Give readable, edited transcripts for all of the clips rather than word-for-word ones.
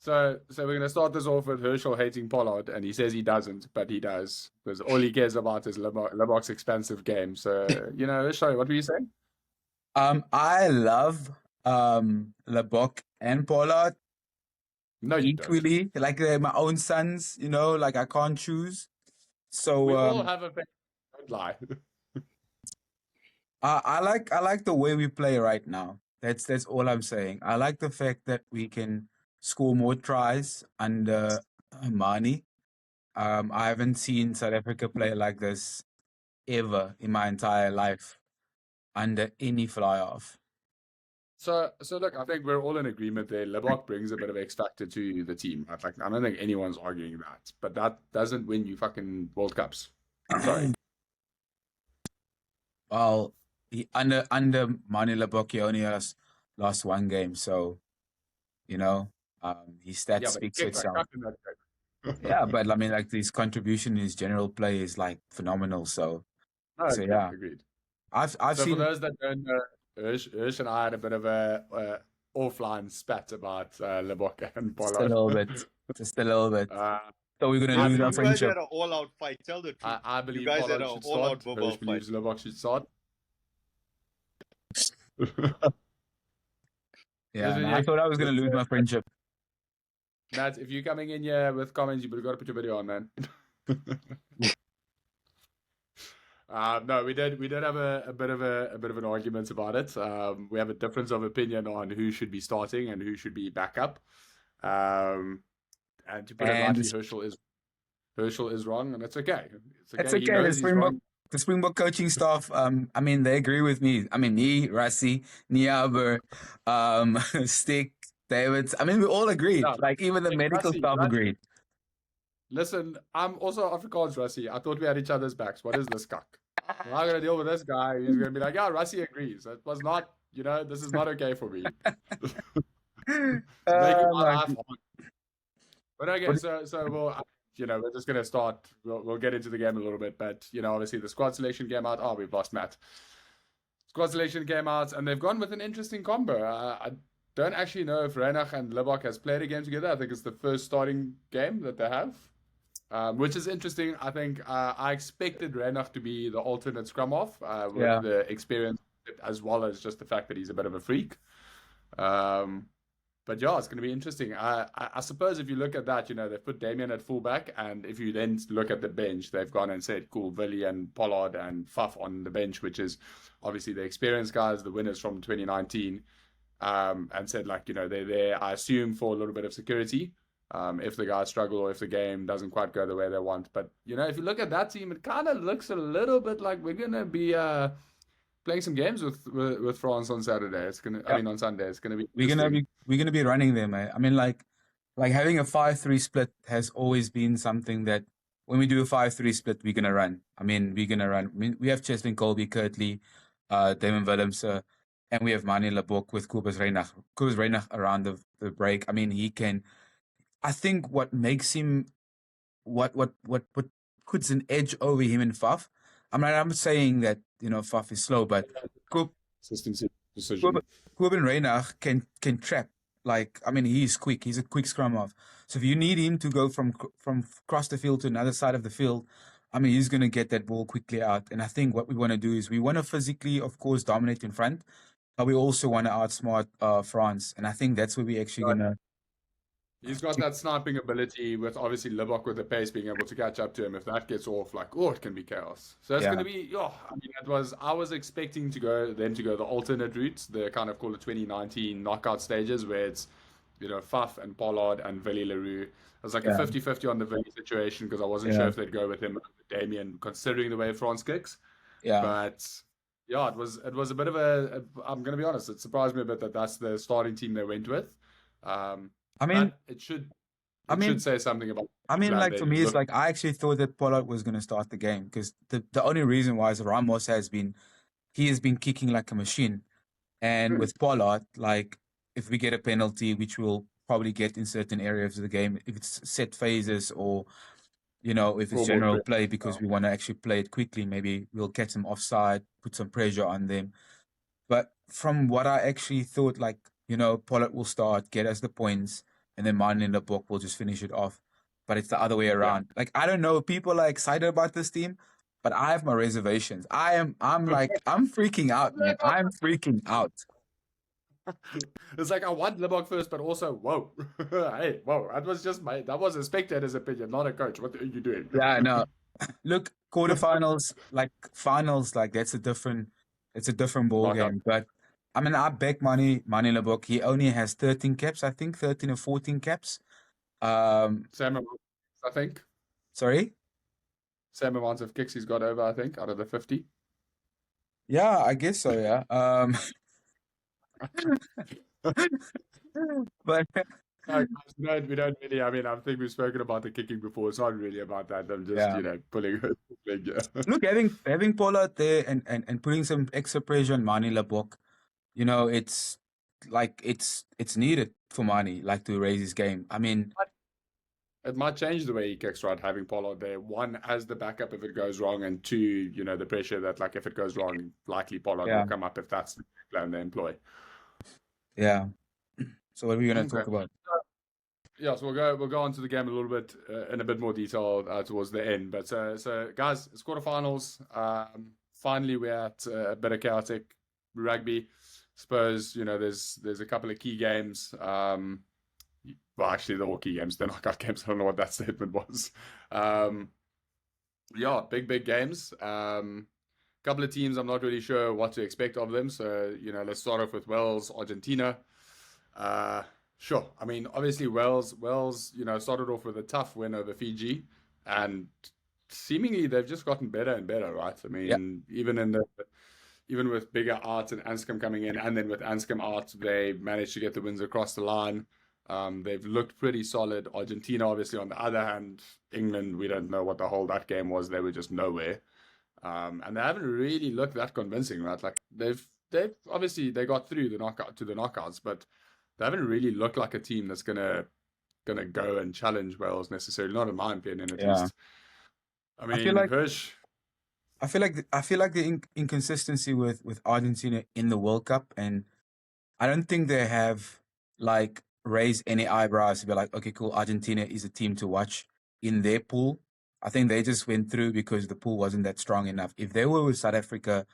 So we're gonna start this off with Herschel hating Pollard, and he says he doesn't, but he does because all he cares about is Lebok's expensive game. So sorry, what were you saying? I love Lebok and Pollard No, you don't. equally. Like they're my own sons, like I can't choose. So We all have a opinion. Don't lie. I like the way we play right now. That's all I'm saying. I like the fact that we can score more tries under Mani. I haven't seen South Africa play like this ever in my entire life under any fly off. So look, I think we're all in agreement there. Lebok brings a bit of X factor to the team. Like, I don't think anyone's arguing that, but that doesn't win you fucking World Cups. I'm sorry. Well, under Mani Lebok, he only has lost one game, so his stats Yeah, but speaks he for kicked like itself. fuck in that game. Yeah, but I mean, like his contribution, his general play is like phenomenal. So, No, so yeah, agreed. I've So for seen those that don't know, Hirsch and I had a bit of a offline spat about Lebok and just a Pollard. little bit, just a little bit. So we're gonna Yeah, lose our you guys friendship. had an all-out fight. Tell the truth. I believe you guys had Pollard an should all-out start. verbal Hirsch believes Lebok should start. Yeah, Listen, I thought I was gonna lose my friendship. Matt, if you're coming in here with comments, you've got to put your video on, man. No, we did have a bit of an argument about it. We have a difference of opinion on who should be starting and who should be backup. And to put it lightly, Herschel is wrong, and it's okay. It's okay. The Springbok coaching staff, I mean, they agree with me. I mean, Rassie, Niaber, Stick, David. I mean, we all agreed. No, like even the medical staff agreed. Listen, I'm also Afrikaans, Rassie. I thought we had each other's backs. What is this cuck? I'm not gonna deal with this guy. He's gonna be like, yeah, Rassie agrees. That was not, this is not okay for me. Making my life hard. But okay, so we're just gonna start. We'll get into the game a little bit, but obviously the squad selection came out. Oh, we've lost Matt. Squad selection came out, and they've gone with an interesting combo. I don't actually know if Reinach and Lebok has played a game together. I think it's the first starting game that they have, which is interesting. I think I expected Reinach to be the alternate scrum off with the experience as well as just the fact that he's a bit of a freak. But yeah, it's going to be interesting. I suppose if you look at that, they've put Damien at fullback, and if you then look at the bench, they've gone and said, cool, Willie and Pollard and Faf on the bench, which is obviously the experienced guys, the winners from 2019, and said, they're there, I assume, for a little bit of security, if the guys struggle or if the game doesn't quite go the way they want. But, if you look at that team, it kind of looks a little bit like we're going to be... playing some games with France on Saturday. On Sunday. It's gonna be. We're gonna be running them, mate. I mean, like having a 5-3 split has always been something that when we do a 5-3 split, we're gonna run. We're gonna run. We have Cheslin Colby, Kirtley, Damon Willems, and we have Mani Lebok with Kobus Reinach around the break. I mean, he can. I think what makes him, what puts an edge over him and Faf. I'm saying that Faf is slow, but Consistency decision. Kobus Reinach can trap. He's quick. He's a quick scrum off. So if you need him to go from across the field to another side of the field, he's going to get that ball quickly out. And I think what we want to do is we want to physically, of course, dominate in front, but we also want to outsmart France. And I think that's where we actually going to. He's got that sniping ability with obviously Lebok with the pace being able to catch up to him. If that gets off, it can be chaos. So it's going to be, I was expecting them to go the alternate route, the kind of call it 2019 knockout stages where it's, Faf and Pollard and Villy Leroux. It was like a 50-50 on the Villy situation because I wasn't sure if they'd go with him or Damien considering the way France kicks. Yeah. But yeah, it was a bit of I'm going to be honest, it surprised me a bit that that's the starting team they went with. It should say something about. For me, it's like I actually thought that Pollard was going to start the game because the only reason why is Ramos has been kicking like a machine, and with Pollard, if we get a penalty, which we'll probably get in certain areas of the game, if it's set phases or if it's general play because we want to actually play it quickly, maybe we'll catch them offside, put some pressure on them. But from what I actually thought, Pollard will start, get us the points. and then Martin Book will just finish it off. But it's the other way around. Like, I don't know, people are excited about this team, but I have my reservations. I'm freaking out, man. I'm freaking out. It's like I want Limbok first, but also, whoa, hey, whoa, that was a spectator's opinion, not a coach. What are you doing? Yeah, no. Look, quarterfinals, like finals, like it's a different ball Knockout. game. But I mean, I bet money Book. He only has 13 caps, I think 13 or 14 caps. Same amount, I think. Sorry? Same amount of kicks he's got over, I think, out of the 50. Yeah, I guess so, yeah. But No, we don't really. I mean, I think we've spoken about the kicking before. It's not really about that. I'm just, yeah. pulling. Look, having Paul out there and putting some extra pressure on Mani Labok, it's like it's needed for Mani, like to raise his game. I mean, It might change the way he kicks, right? Having Pollard there, one, as the backup if it goes wrong, and two, the pressure that, like, if it goes wrong, likely Pollard yeah, will come up if that's the plan they employ. yeah. So what are we gonna talk about? Yeah, so we'll go on to the game a little bit in a bit more detail towards the end. But so guys, it's quarterfinals. Finally, we're at a bit of chaotic rugby. Suppose there's a couple of key games. Well, actually, they're all key games. They're knockout games. I don't know what that statement was. Yeah, big games. Couple of teams I'm not really sure what to expect of them. So let's start off with Wales, Argentina. Sure. I mean, obviously Wales, started off with a tough win over Fiji, and seemingly they've just gotten better and better, right? I Yeah, mean, even with bigger Art and Anscombe coming in, and then with Anscombe Art, they managed to get the wins across the line. They've looked pretty solid. Argentina, obviously, on the other hand, England, we don't know what the whole that game was. They were just nowhere, and they haven't really looked that convincing, right? Like they've obviously they got through the knockouts, but they haven't really looked like a team that's gonna go and challenge Wales necessarily. Not in my opinion, at yeah. least. I I feel mean, like Hersh. the inconsistency with Argentina in the World Cup, and I don't think they have like raised any eyebrows to be like, okay, cool, Argentina is a team to watch in their pool. I think they just went through because the pool wasn't that strong enough. If they were with South Africa,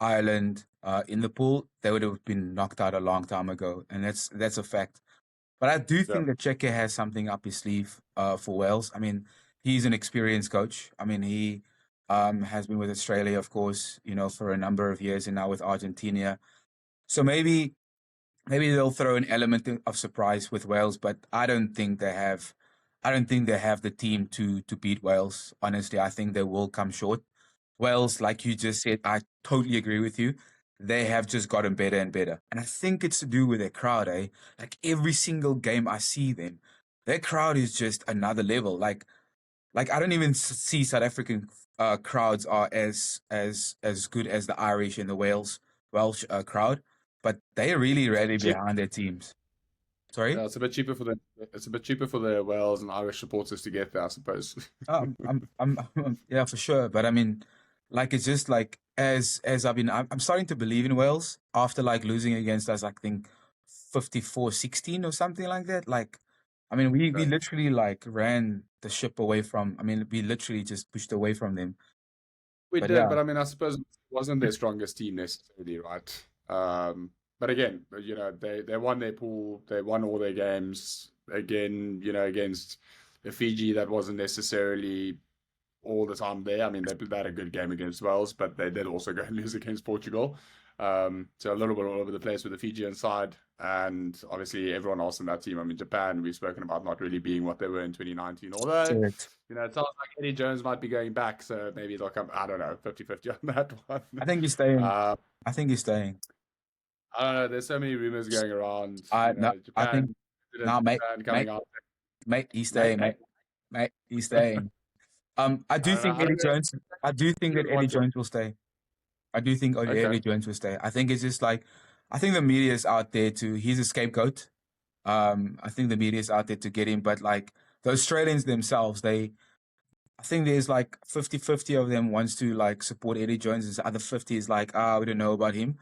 Ireland, in the pool, they would have been knocked out a long time ago, and that's a fact. But I do Yeah, think that Cheika has something up his sleeve for Wales. I mean, he's an experienced coach. I mean, he has been with Australia, of course, for a number of years, and now with Argentina. So maybe they'll throw an element of surprise with Wales, but I don't think they have. I don't think they have the team to beat Wales. Honestly, I think they will come short. Wales, like you just said, I totally agree with you. They have just gotten better and better, and I think it's to do with their crowd. Like every single game I see them, their crowd is just another level. Like I don't even see South African crowds are as good as the Irish and the Welsh crowd, but they really rally cheap. behind their teams. Sorry? Yeah, it's a bit cheaper for the Wales and Irish supporters to get there, I suppose. Yeah, for sure. But I mean, like it's just like as I'm starting to believe in Wales after like losing against us, I think 54-16 or something like that. Like, I mean, we Okay. literally like ran the ship away from. I mean, we literally just pushed away from them. We But did, yeah, but I mean, I suppose it wasn't their strongest team necessarily, right? But again, they won their pool, they won all their games. Again, against a Fiji that wasn't necessarily all the time there. I mean, they had a good game against Wales, but they did also go and lose against Portugal. So a little bit all over the place with the Fijian side, and obviously everyone else in that team. I mean, Japan, we've spoken about not really being what they were in 2019, although correct. it sounds like Eddie Jones might be going back, so maybe they'll come, I don't know, 50-50 on that one. I think he's staying. Uh, I think he's staying. I don't know, there's so many rumors going around, I no, I think Japan, no, Japan coming mate, out. mate, he's Mate, staying, mate, he's staying. I I do don't know, think how Eddie do they Jones. I do think that even Eddie want him? Jones will stay. I do think Okay. Eddie Jones will stay. I think it's just like, I think the media is out there to. He's a scapegoat. I think the media is out there to get him, but like the Australians themselves, I think there's like 50-50 of them wants to like support Eddie Jones. The other 50 is like, we don't know about him.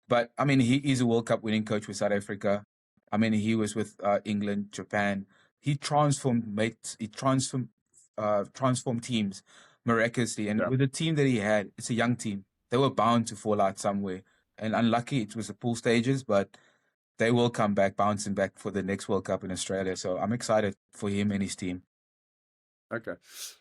But I mean, he is a World Cup winning coach with South Africa. I mean, he was with England, Japan. He transformed mates. He transformed teams miraculously. And Yeah. with the team that he had, it's a young team. They were bound to fall out somewhere. And unlucky, it was the pool stages, but they will come back, bouncing back for the next World Cup in Australia. So I'm excited for him and his team. Okay.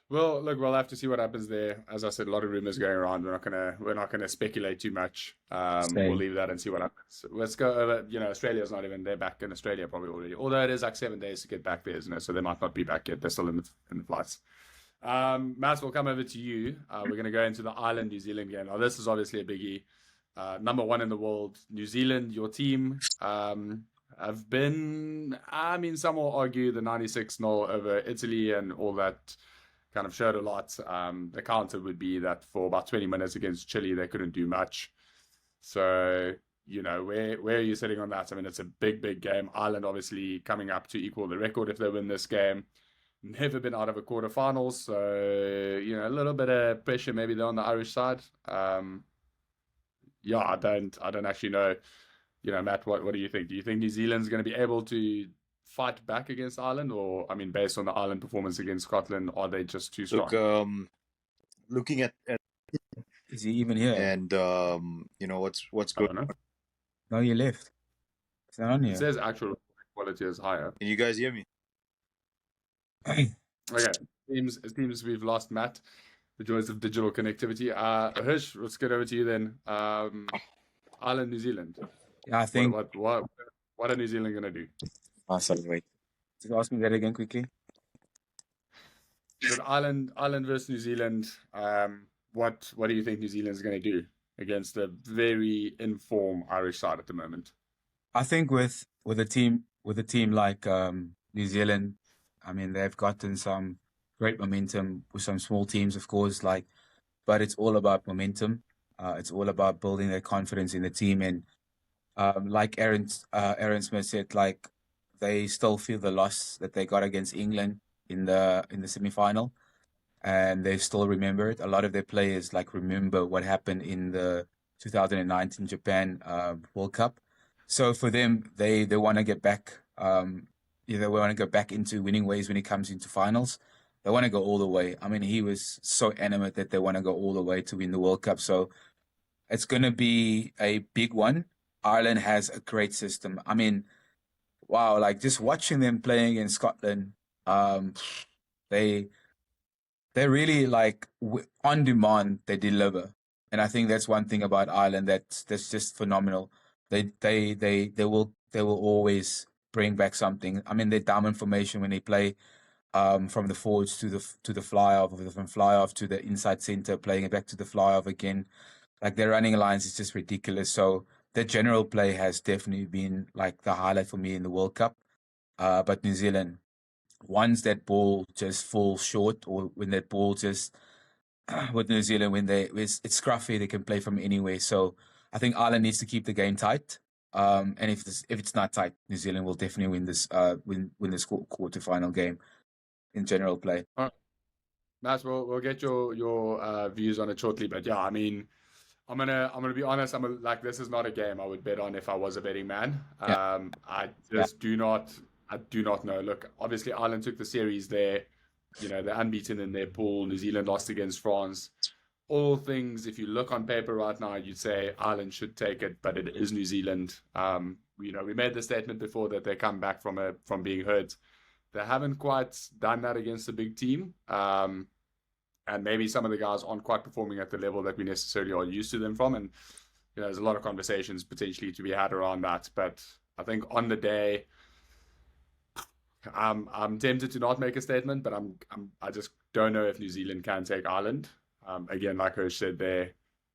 Well, look, we'll have to see what happens there. As I said, a lot of rumors going around. We're not gonna speculate too much. We'll Same. leave that and see what happens. Let's go over. Australia's not even. They're back in Australia probably already. Although it is like 7 days to get back there, isn't it? So they might not be back yet. They're still in the flights. Matt, we'll come over to you. We're gonna go into the Ireland New Zealand game. Now, this is obviously a biggie. Number one in the world, New Zealand. Your team. Have been, I mean, some will argue the 96-0 over Italy and all that kind of showed a lot. The counter would be that for about 20 minutes against Chile, they couldn't do much. So, where are you sitting on that? I mean, it's a big, big game. Ireland obviously coming up to equal the record if they win this game. Never been out of a quarterfinals, so, a little bit of pressure maybe there on the Irish side. Yeah, I don't actually know. Matt, what do you think? Do you think New Zealand's going to be able to fight back against Ireland, or I mean, based on the Ireland performance against Scotland, are they just too strong? Look, looking at Is he even here? and what's I good. don't know. No, you left. It's not on It here. says actual quality is higher. Can you guys hear me? Okay, it seems we've lost Matt. The joys of digital connectivity. Hersh, let's get over to you then. Ireland, New Zealand. Yeah, I think. What are New Zealand gonna do? Wait. Just ask me that again quickly. So Ireland versus New Zealand. What do you think New Zealand's gonna do against a very informed Irish side at the moment? I think with a team like New Zealand, I mean, they've gotten some great momentum with some small teams, of course, but it's all about momentum. It's all about building their confidence in the team. And like Aaron Smith said, they still feel the loss that they got against England in the semi-final, and they still remember it. A lot of their players remember what happened in the 2019 Japan World Cup. So for them, they want to get back. They want to go back into winning ways when it comes into finals. They want to go all the way. I mean, he was so animate that they want to go all the way to win the World Cup. So it's going to be a big one. Ireland has a great system. I mean, wow, just watching them playing in Scotland, they really on demand, they deliver. And I think that's one thing about Ireland that's just phenomenal. They will always bring back something. I mean, their diamond formation when they play from the forwards to the fly off, from fly off to the inside center, playing it back to the fly off again. Their running lines is just ridiculous. So their general play has definitely been the highlight for me in the World Cup. But New Zealand, once that ball just falls short, or when that ball just with New Zealand, when it's scruffy, they can play from anywhere. So I think Ireland needs to keep the game tight. And if it's not tight, New Zealand will definitely win this quarterfinal game in general play. Matt, we'll get your views on it shortly, but yeah, I mean, I'm gonna be honest. This is not a game I would bet on if I was a betting man. Yeah. I just do not know. Look, obviously Ireland took the series there. They're unbeaten in their pool. New Zealand lost against France. All things, if you look on paper right now, you'd say Ireland should take it, but it is New Zealand. We made the statement before that they come back from being hurt. They haven't quite done that against a big team. And maybe some of the guys aren't quite performing at the level that we necessarily are used to them from. And there's a lot of conversations potentially to be had around that. But I think on the day, I'm tempted to not make a statement, but I just don't know if New Zealand can take Ireland. Again, like Hersh said there,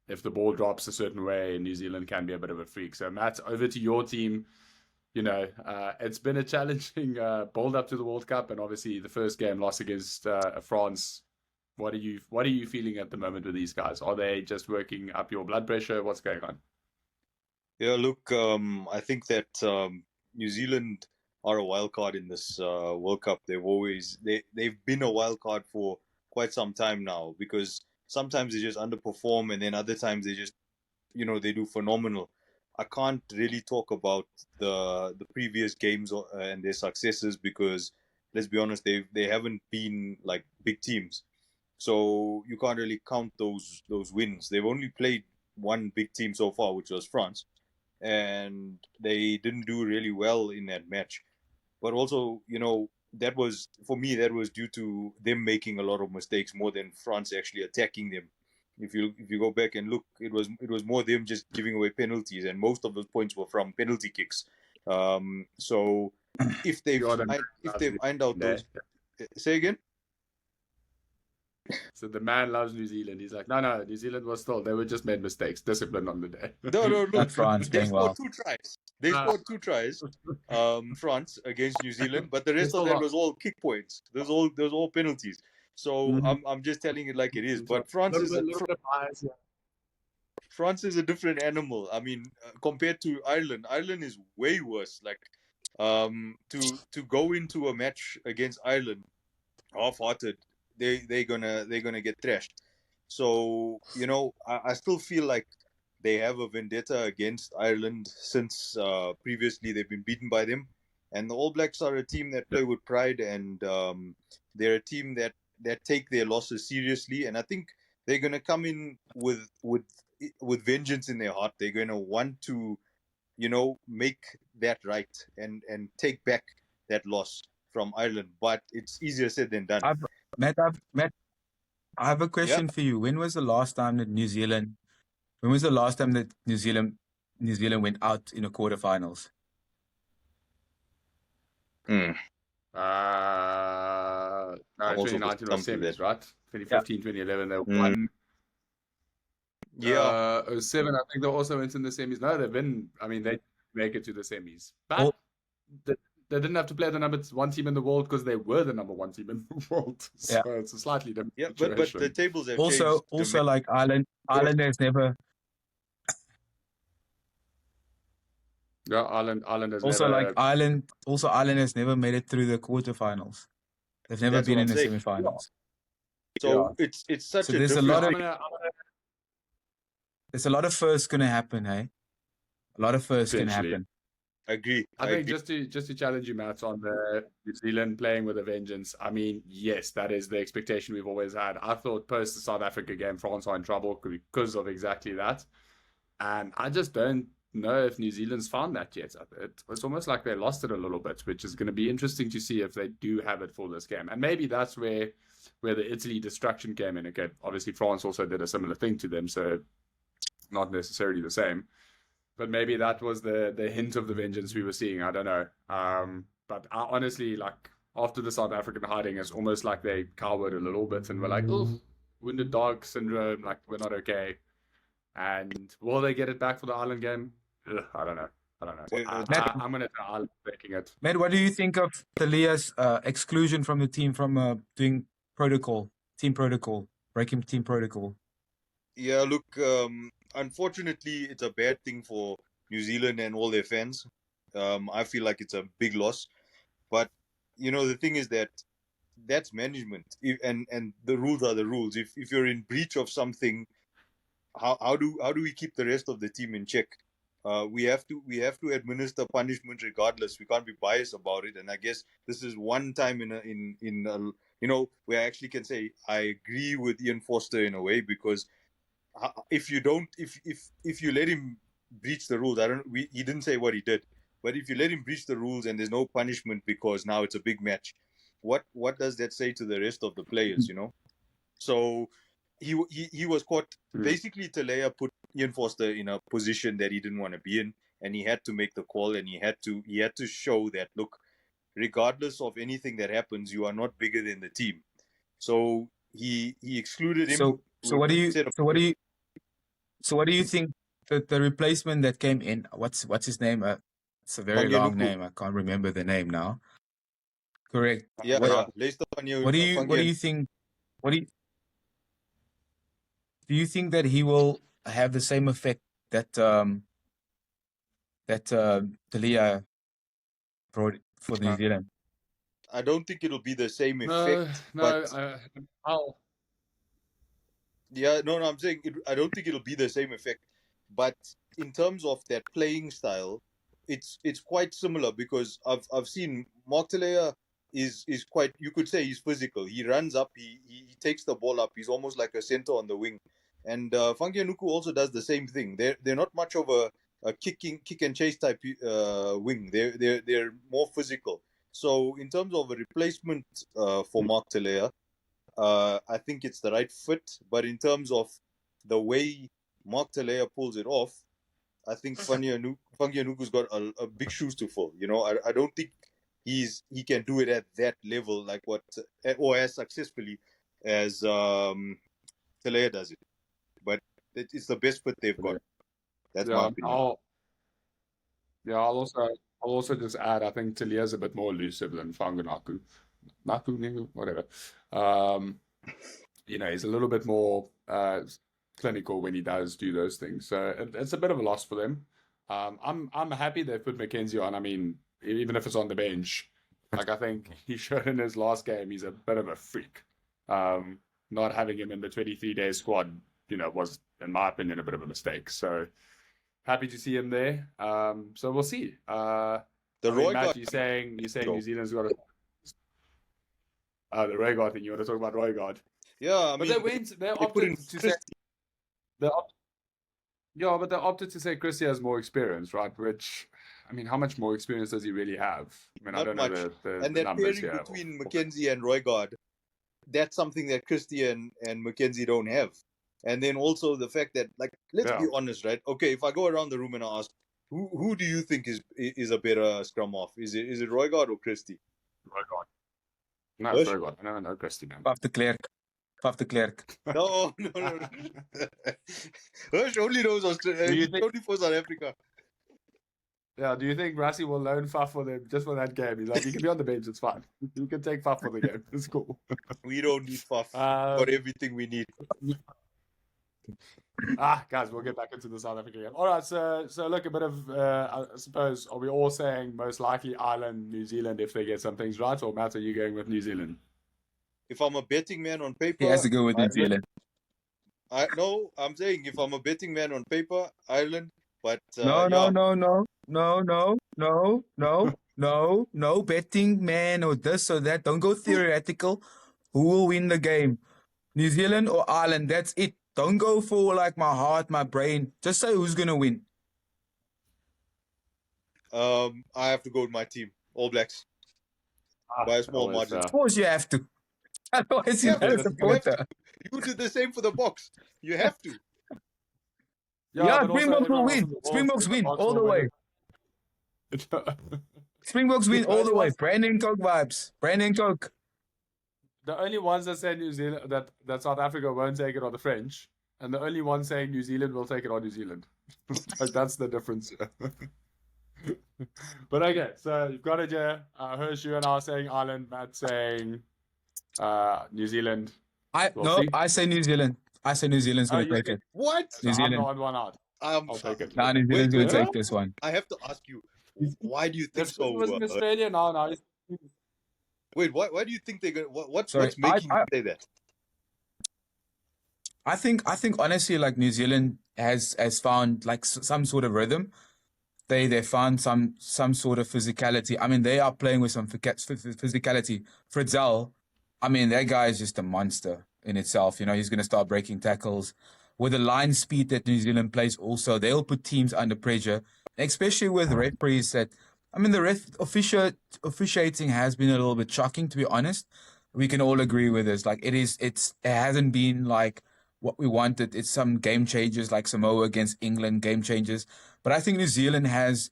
if the ball drops a certain way, New Zealand can be a bit of a freak. So Matt, over to your team. It's been a challenging build up to the World Cup, and obviously the first game loss against France. What are you feeling at the moment with these guys? Are they just working up your blood pressure? What's going on? Yeah, look, I think that New Zealand are a wild card in this World Cup. They've been a wild card for quite some time now, because sometimes they just underperform, and then other times they just they do phenomenal. I can't really talk about the previous games and their successes because let's be honest, they haven't been like big teams, so you can't really count those wins. They've only played one big team so far, which was France, and they didn't do really well in that match. But also, that was for me that was due to them making a lot of mistakes more than France actually attacking them. If you go back and look, it was more them just giving away penalties, and most of those points were from penalty kicks. So if they Jordan if loves they New find out Zealand, those, say again. So the man loves New Zealand. He's like, no, New Zealand was still, they were just made mistakes, discipline on the day. No, Not look, France they playing scored well. 2 tries. They Ah. scored 2 tries, France against New Zealand, but the rest They of still that lost. was all kick points. Those all penalties. So Mhm. I'm just telling it like it is. So But France is little bit biased, yeah. France is a different animal. I mean, compared to Ireland, Ireland is way worse. Like, to go into a match against Ireland half-hearted, they're gonna get thrashed. So I still feel like they have a vendetta against Ireland since previously they've been beaten by them, and the All Blacks are a team that play with pride, and they're a team that take their losses seriously, and I think they're gonna come in with vengeance in their heart. They're gonna want to make that right and take back that loss from Ireland, but it's easier said than done. Matt, I have a question for you. When was the last time that New Zealand went out in the quarterfinals? No, I'm also 2019 was come to semis, that. right? 2015, 2011, they Mm. won. Yeah, 07, I think they also went in the semis. No, they've been, I mean, they make it to the semis. But Oh. they didn't have to play the number one team in the world because they were the number one team in the world. So Yeah. it's a slightly different yeah, situation. but the tables have Also, changed. like Ireland has never. Yeah, Ireland has Also, never. like Ireland has never made it through the quarterfinals. They've never That's been what in I'm the saying. semifinals. So it's such So a there's a difference. lot of there's a lot of firsts gonna happen, hey? A lot of firsts can Potentially. happen. Agree. I think just to challenge you, Matt, on the New Zealand playing with a vengeance. I mean, yes, that is the expectation we've always had. I thought post the South Africa game, France are in trouble because of exactly that, and I just don't know if New Zealand's found that yet. It's almost like they lost it a little bit, which is going to be interesting to see if they do have it for this game, and maybe that's where the Italy destruction came in. Okay, obviously France also did a similar thing to them, so not necessarily the same. But maybe that was the hint of the vengeance we were seeing. I don't know. But I honestly, like, after the South African hiding, it's almost like they cowered a little bit and were like, oh, wounded dog syndrome, like, we're not okay. And will they get it back for the Ireland game? Ugh, I don't know. I'm going to say Ireland taking it. Matt, what do you think of Talia's exclusion from the team from doing team protocol, breaking team protocol? Yeah, look, unfortunately, it's a bad thing for New Zealand and all their fans. I feel like it's a big loss. But, the thing is that's management. And the rules are the rules. If you're in breach of something, how do we keep the rest of the team in check? We have to administer punishment regardless. We can't be biased about it. And I guess this is one time where I actually can say I agree with Ian Foster in a way, because if you let him breach the rules, he didn't say what he did, but if you let him breach the rules and there's no punishment because now it's a big match, what does that say to the rest of the players? So he was caught. Basically, Talea put Ian Foster in a position that he didn't want to be in, and he had to make the call, and he had to show that, look, regardless of anything that happens, you are not bigger than the team. So he excluded him. So what do you think the replacement that came in? What's his name? It's a very long name. I can't remember the name now. Correct. Yeah. What do you think? Do you think that he will have the same effect that Talia brought for New Zealand? I don't think it'll be the same effect. I'm saying I don't think it'll be the same effect. But in terms of that playing style, it's quite similar because I've seen Mark Telea is quite, you could say he's physical. He runs up, he takes the ball up. He's almost like a center on the wing. And Funky Anuku also does the same thing. They're not much of a kick and chase type wing. They're more physical. So in terms of a replacement for Mark Telea, I think it's the right fit. But in terms of the way Mark Telea pulls it off, I think Funky Anuku's got a big shoes to fill. You know, I don't think he can do it at that level like what or as successfully as Telea does it. But it's the best fit they've got. That's my opinion. I'll also just add, I think Talia's a bit more elusive than Fanganaku. Naku, whatever. You know, he's a little bit more clinical when he does do those things. So it's a bit of a loss for them. I'm happy they put Mackenzie on. I mean, even if it's on the bench, like I think he showed in his last game, he's a bit of a freak. Not having him in the 23-day squad, you know, was, in my opinion, a bit of a mistake. So happy to see him there. So we'll see. Matt, you're saying New Zealand's got the Roygaard thing. You want to talk about Roygaard? Yeah, but they opted to say. But they opted to say Christie has more experience, right? Which, I mean, how much more experience does he really have? I mean, I don't know the numbers here. And between Mackenzie and Roygaard, that's something that Christie and Mackenzie don't have. And then also the fact that, like, let's be honest, right? Okay, if I go around the room and I ask, who do you think is a better scrum half? Is it Roygaard or Christie? Roygaard. No, it's Roygaard. No, Christie, man. Paf de Klerk. No. Hersh only knows Australia. Only for South Africa. Yeah, do you think Rassie will loan Faf for them just for that game? He's like, he can be on the bench, it's fine. You can take Faf for the game. It's cool. We don't need Faf for everything we need. Guys, we'll get back into the South Africa game. All right, so look, a bit of, I suppose, are we all saying most likely Ireland, New Zealand if they get some things right, or Matt, are you going with New Zealand? If I'm a betting man on paper, he has to go with New Zealand. I'm saying if I'm a betting man on paper, Ireland. But no, betting man or this or that. Don't go theoretical. Who will win the game? New Zealand or Ireland? That's it. Don't go for like my heart, my brain. Just say who's gonna win. I have to go with my team, All Blacks, by a small margin. Of course you have to. Otherwise you're not a supporter. You do the same for the Boks. You have to. Yeah, Springboks will win. Springboks win all the way. Springboks win all the way. Brandon Coke vibes. Brandon Coke. The only ones that say New Zealand that South Africa won't take it are the French, and the only ones saying New Zealand will take it are New Zealand. That's the difference. But okay, so you've got it here. Hersh, you and I are saying Ireland. Matt saying New Zealand. I say New Zealand. I say New Zealand's going to take it. What? New Zealand. I'm not one out. I'll take it. Nah, New Zealand's going to take this one. I have to ask you, why do you think so? Was in Australia now. Wait, why do you think they're going? What's making you say that? I think honestly, like New Zealand has found like some sort of rhythm. They found some sort of physicality. I mean, they are playing with some physicality. Fritzell, I mean, that guy is just a monster in itself. You know, he's going to start breaking tackles. With the line speed that New Zealand plays also, they'll put teams under pressure, especially with referees that, I mean, the officiating has been a little bit shocking, to be honest. We can all agree with this. Like, it hasn't been like what we wanted. It's some game changers like Samoa against England, game changers. But I think New Zealand has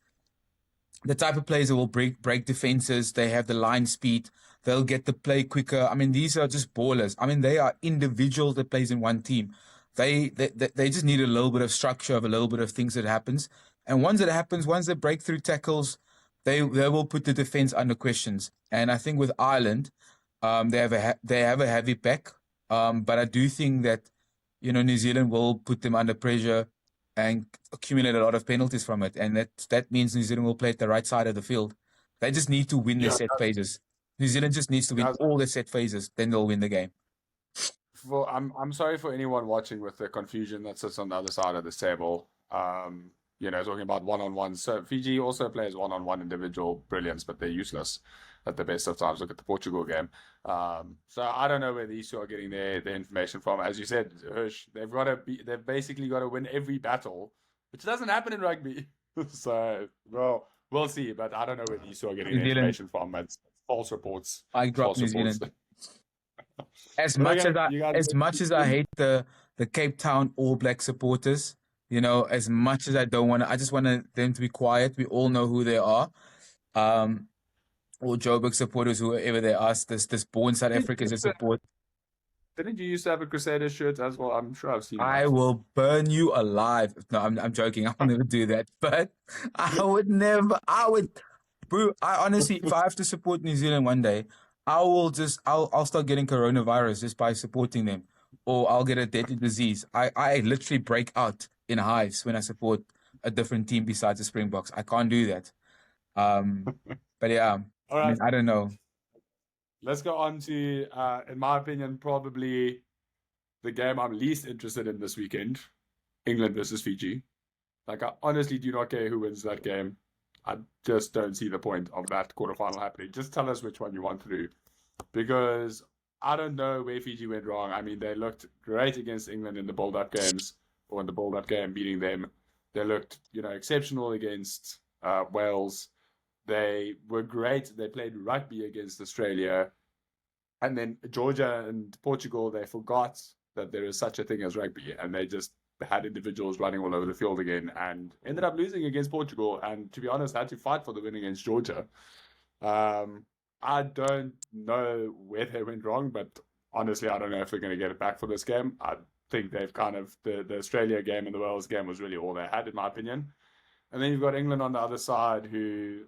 the type of players that will break defenses. They have the line speed. They'll get the play quicker. I mean, these are just ballers. I mean, they are individuals that plays in one team. They just need a little bit of structure, of a little bit of things that happens. And once it happens, once they break through tackles, they will put the defense under questions. And I think with Ireland, they have a heavy back. But I do think that, you know, New Zealand will put them under pressure and accumulate a lot of penalties from it. And that means New Zealand will play at the right side of the field. They just need to win their set phases. New Zealand just needs to win all their set phases, then they'll win the game. Well, I'm sorry for anyone watching with the confusion that sits on the other side of the table. talking about one-on-one. So Fiji also plays one-on-one individual brilliance, but they're useless at the best of times. Look at the Portugal game. So I don't know where these two are getting their information from. As you said, Hersh, they've basically got to win every battle, which doesn't happen in rugby. So, well, we'll see. But I don't know where these two are getting their information from. It's false reports. I dropped New Zealand. As much as I hate the Cape Town All Black supporters, as much as I don't want to, I just want them to be quiet. We all know who they are. Or Joburg supporters, whoever they are, this born South Africans that support. Didn't you used to have a Crusader shirt as well? I'm sure I've seen that. I will burn you alive. No, I'm joking. I will never do that. But I would, bro, I honestly, if I have to support New Zealand one day, I'll start getting coronavirus just by supporting them. Or I'll get a deadly disease. I literally break out in hives when I support a different team besides the Springboks. I can't do that. But yeah, all right. I don't know. Let's go on to, in my opinion, probably the game I'm least interested in this weekend, England versus Fiji. Like, I honestly do not care who wins that game. I just don't see the point of that quarterfinal happening. Just tell us which one you want to do. Because I don't know where Fiji went wrong. I mean, they looked great against England in the build-up games, or in the build-up game, beating them. They looked, exceptional against Wales. They were great. They played rugby against Australia. And then Georgia and Portugal, they forgot that there is such a thing as rugby. And they just had individuals running all over the field again and ended up losing against Portugal. And to be honest, had to fight for the win against Georgia. I don't know where they went wrong, but honestly, I don't know if they're going to get it back for this game. I think they've kind of, the Australia game and the Wales game was really all they had, in my opinion. And then you've got England on the other side who...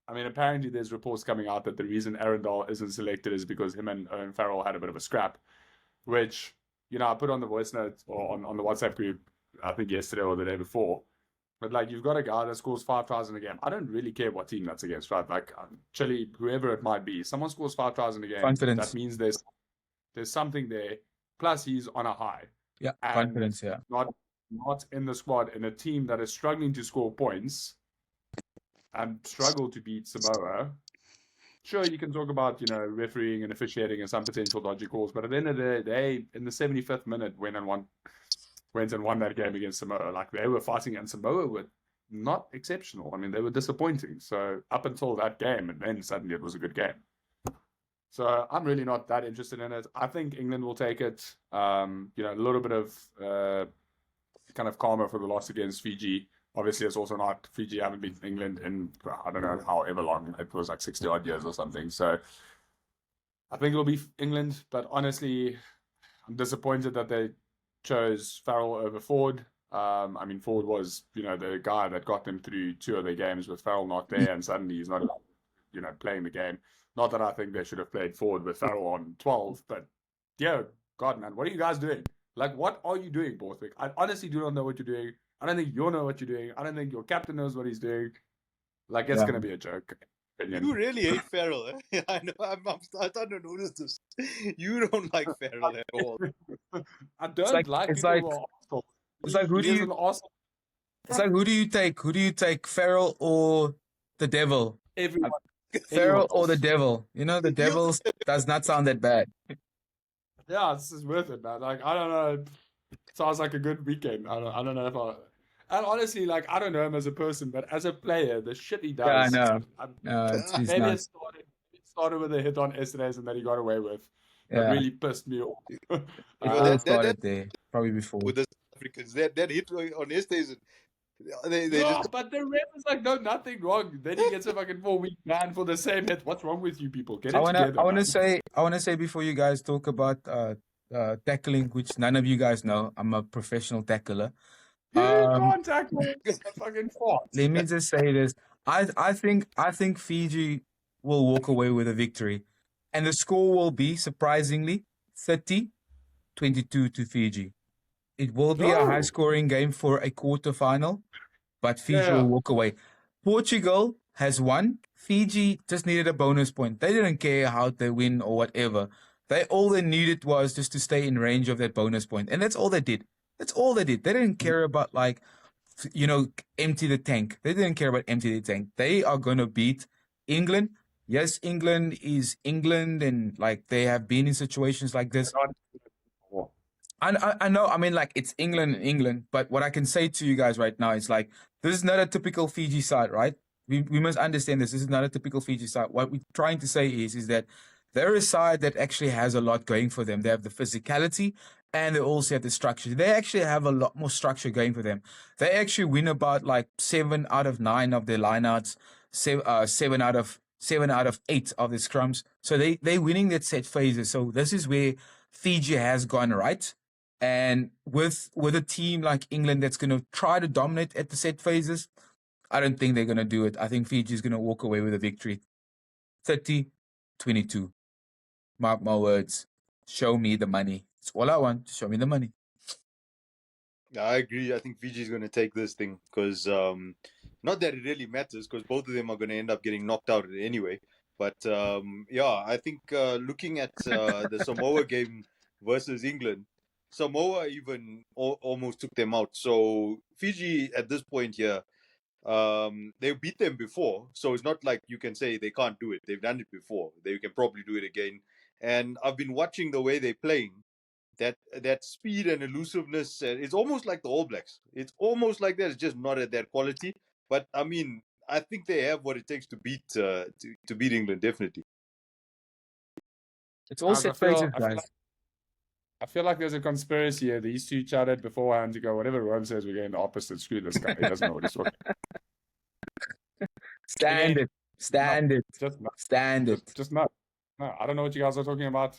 I mean, apparently there's reports coming out that the reason Arundel isn't selected is because him and Owen Farrell had a bit of a scrap, which, I put on the voice note or on the WhatsApp group, I think yesterday or the day before. But, like, you've got a guy that scores 5 tries in a game. I don't really care what team that's against, right? Like, Chile, whoever it might be, someone scores 5 tries in a game. Confidence. That means there's something there. Plus, he's on a high. Yeah, confidence, yeah. Not in the squad in a team that is struggling to score points and struggle to beat Samoa. Sure, you can talk about, refereeing and officiating and some potential dodgy calls, but at the end of the day, they, in the 75th minute, went and won that game against Samoa. Like, they were fighting, and Samoa were not exceptional. I mean, they were disappointing. So up until that game, and then suddenly it was a good game. So I'm really not that interested in it. I think England will take it. A little bit of kind of karma for the loss against Fiji. Obviously, it's also not Fiji haven't beaten England in, I don't know, however long. It was like 60-odd years or something. So I think it'll be England. But honestly, I'm disappointed that they chose Farrell over Ford. I mean, Ford was, the guy that got them through 2 of their games with Farrell not there. And suddenly he's not, playing the game. Not that I think they should have played Ford with Farrell on 12. But, dear God, man, what are you guys doing? Like, what are you doing, Borthwick? I honestly do not know what you're doing. I don't think you know what you're doing. I don't think your captain knows what he's doing. Like, it's going to be a joke. You really hate Farrell, eh? I know. I'm starting to notice this. You don't like Farrell at all. I don't like it's people like, it's like who do you awesome... It's like who do you take? Who do you take, Farrell or the devil? Everyone. Farrell or the devil? The devil does not sound that bad. Yeah, this is worth it, man. Like, I don't know. Sounds like a good weekend. I don't know if I... And honestly, like, I don't know him as a person, but as a player, the shit he does... Yeah, I know. Maybe it started with a hit on Estes and that he got away with. That really pissed me off. It started there, probably before. With the Africans, that hit on Estes... But the ref is like, no, nothing wrong. Then he gets a fucking 4-week ban for the same hit. What's wrong with you people? Get it together. I want to say before you guys talk about tackling, which none of you guys know, I'm a professional tackler. You can't tackle. Fucking fought. Let me just say this. I think Fiji will walk away with a victory, and the score will be surprisingly 30-22 to Fiji. It will be a high-scoring game for a quarterfinal, but Fiji will walk away. Portugal has won. Fiji just needed a bonus point. They didn't care how they win or whatever. All they needed was just to stay in range of that bonus point, and that's all they did. That's all they did. They didn't care about, like, empty the tank. They didn't care about empty the tank. They are going to beat England. Yes, England is England, and like they have been in situations like this. I know. I mean, like it's England and England, but what I can say to you guys right now is like this is not a typical Fiji side, right? We must understand this. This is not a typical Fiji side. What we're trying to say is that they're a side that actually has a lot going for them. They have the physicality and they also have the structure. They actually have a lot more structure going for them. They actually win about like 7 out of 9 of their lineouts, 7 out of 8 of the scrums. So they're winning that set phases. So this is where Fiji has gone right. And with a team like England that's going to try to dominate at the set phases, I don't think they're going to do it. I think Fiji is going to walk away with a victory. 30-22. Mark my words. Show me the money. It's all I want. Show me the money. I agree. I think Fiji is going to take this thing because not that it really matters because both of them are going to end up getting knocked out anyway. But yeah, I think looking at the Samoa game versus England, Samoa even almost took them out. So Fiji at this point here, they beat them before. So it's not like you can say they can't do it. They've done it before. They can probably do it again. And I've been watching the way they're playing. That speed and elusiveness, it's almost like the All Blacks. It's almost like that. It's just not at that quality. But I mean, I think they have what it takes to beat England, definitely. It's all set phases, guys. I feel like there's a conspiracy here. These two chatted beforehand to go, whatever Ruan says, we're going the opposite. Screw this guy. He doesn't know what he's talking about. Standard. Just not. No, I don't know what you guys are talking about.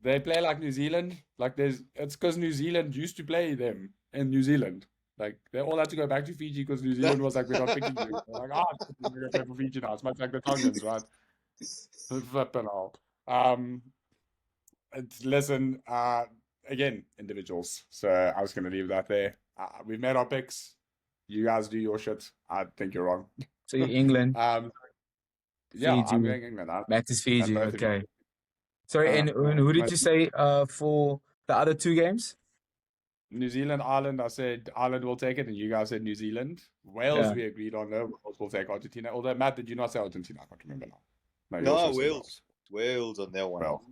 They play like New Zealand. Like it's because New Zealand used to play them in New Zealand. Like they all had to go back to Fiji because New Zealand was like, we're not picking you. They're like, we're going to play for Fiji now. It's much like the Tongans, right? Flipping out. Listen, again, individuals. So I was going to leave that there. We've made our picks. You guys do your shit. I think you're wrong. So you're England. Yeah, Fiji. I'm going England. Matt is Fiji. Okay. Sorry, and who did you say for the other two games? New Zealand, Ireland. I said Ireland will take it, and you guys said New Zealand. Wales, we agreed on. No, Wales will take Argentina. Although, Matt, did you not say Argentina? I can't remember now. No, Wales. Wales on that one. Well,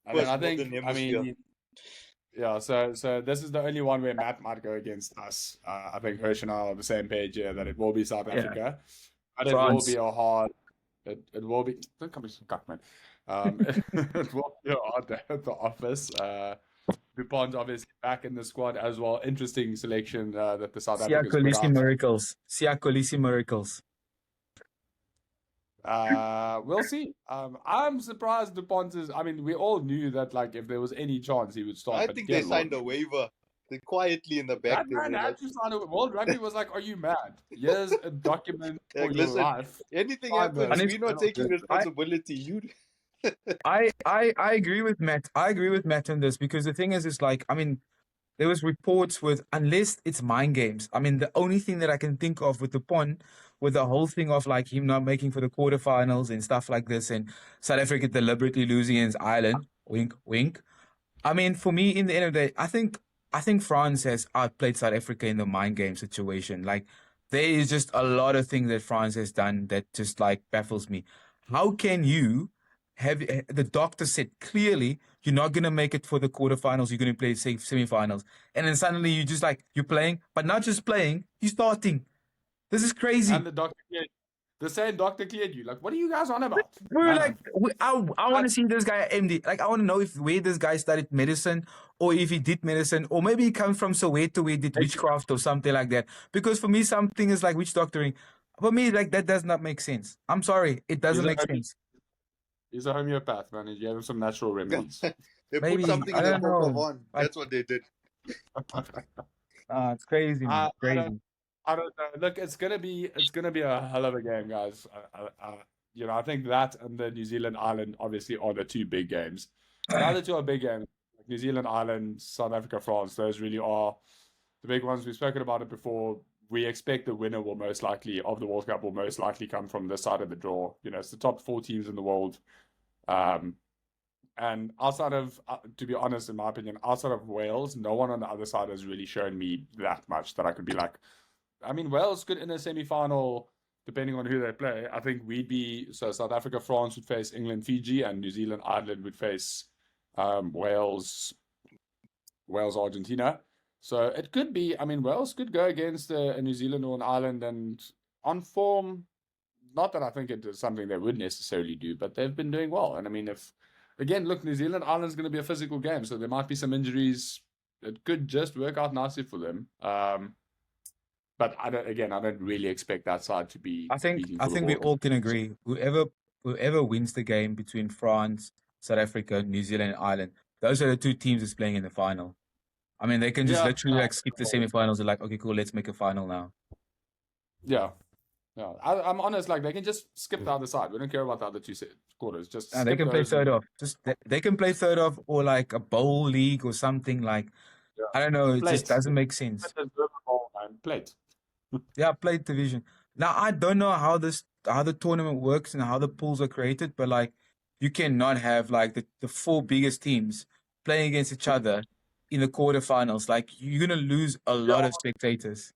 and then I think, yeah, so this is the only one where Matt might go against us. I think Hersh and I are on the same page here that it will be South Africa. But France. It will be a hard... It will be... Don't come to man. It will be a hard day at the office. Dupont's obviously back in the squad as well. Interesting selection that the South Africans put out. Siakolisi miracles. We'll see. I'm surprised Dupont is. I mean, we all knew that, like, if there was any chance he would start. I think they signed a waiver. They quietly in the back. That man had to sign a World Rugby was like, "Are you mad? Here's a document for your life. Anything happens, we're not taking responsibility. You." I agree with Matt. I agree with Matt on this because the thing is like, I mean, there was reports with, unless it's mind games. I mean, the only thing that I can think of with Dupont, with the whole thing of like him not making for the quarterfinals and stuff like this, and South Africa deliberately losing against Ireland, wink, wink. I mean, for me, in the end of the day, I think France has outplayed South Africa in the mind game situation. Like, there is just a lot of things that France has done that just like baffles me. How can you have the doctor said clearly you're not going to make it for the quarterfinals, you're going to play semifinals, and then suddenly you just like you're playing, but not just playing, you're starting. This is crazy. And the same doctor cleared you. Like, what are you guys on about? We're like, I want to see this guy at MD. Like, I want to know where this guy studied medicine, or if he did medicine, or maybe he comes from Soweto where he did witchcraft or something like that. Because for me, something is like witch doctoring. For me, like that does not make sense. I'm sorry, it doesn't make sense. He's a homeopath, man. You have some natural remedies. They Maybe, put something in I the don't book of know. on. That's what they did. It's crazy, man. Crazy. I don't know. Look, it's gonna be a hell of a game, guys. You know, I think that and the New Zealand Ireland obviously are the two big games. The other two are big games. Like New Zealand Ireland, South Africa France. Those really are the big ones. We've spoken about it before. We expect the winner will most likely of the World Cup will most likely come from this side of the draw. You know, it's the top 4 teams in the world. And outside of, to be honest, in my opinion, outside of Wales, no one on the other side has really shown me that much that I could be like, I mean, Wales could in a semi-final, depending on who they play. I think so South Africa, France would face England, Fiji, and New Zealand, Ireland would face Wales, Argentina. So it could be. I mean, Wales could go against a New Zealand or an Ireland, and on form. Not that I think it is something they would necessarily do, but they've been doing well. And I mean, again, look, New Zealand, Ireland's going to be a physical game, so there might be some injuries. It could just work out nicely for them. But I don't really expect that side to be. I think we all can agree. Whoever wins the game between France, South Africa, New Zealand, and Ireland, those are the two teams that's playing in the final. I mean, they can just literally skip the semifinals and okay, cool, let's make a final now. Yeah. Yeah, I'm honest. Like they can just skip the other side. We don't care about the other two quarters. Just they can play third off. They can play third off or like a bowl league or something like. Yeah. I don't know. It just doesn't make sense. Plate. Yeah, plate division. Now I don't know how the tournament works and how the pools are created, but like you cannot have like the four biggest teams playing against each other in the quarterfinals. Like you're gonna lose a lot of spectators.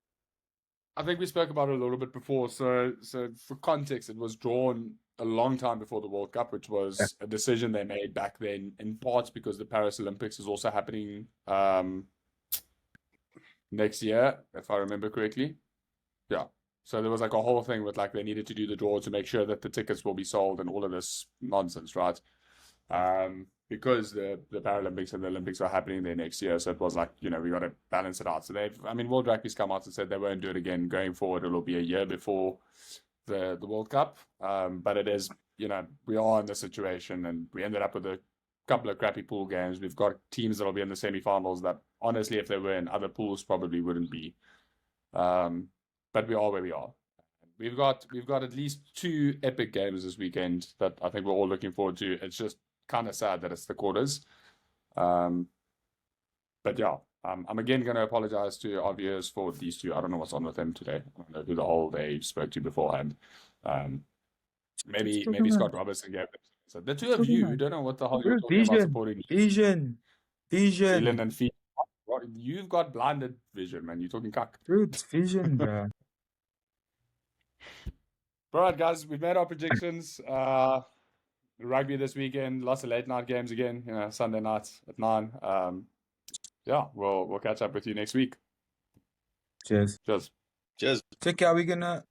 I think we spoke about it a little bit before. So for context, it was drawn a long time before the World Cup, which was a decision they made back then, in parts because the Paris Olympics is also happening next year, if I remember correctly. Yeah. So there was like a whole thing with like they needed to do the draw to make sure that the tickets will be sold and all of this nonsense, right? Because the Paralympics and the Olympics are happening there next year. So it was like, we got to balance it out. So World Rugby's come out and said they won't do it again going forward. It'll be a year before the World Cup. But it is, we are in this situation and we ended up with a couple of crappy pool games. We've got teams that'll be in the semi-finals that honestly, if they were in other pools, probably wouldn't be. But we are where we are. We've got at least 2 epic games this weekend that I think we're all looking forward to. It's just kind of sad that it's the quarters. But yeah, I'm again going to apologize to our viewers for these two. I don't know what's on with them today. I don't know who the whole they spoke to beforehand. Maybe Scott Robertson gave them. So the two of you who don't know what the hell you're talking about supporting. Vision. Zealand and Fiji. You've got blinded vision, man. You're talking cuck. Dude, it's vision, bro. All right, guys, we've made our predictions. Rugby this weekend, lots of late night games again, Sunday nights at 9. Yeah, we'll catch up with you next week. Cheers. Cheers. Check, are we gonna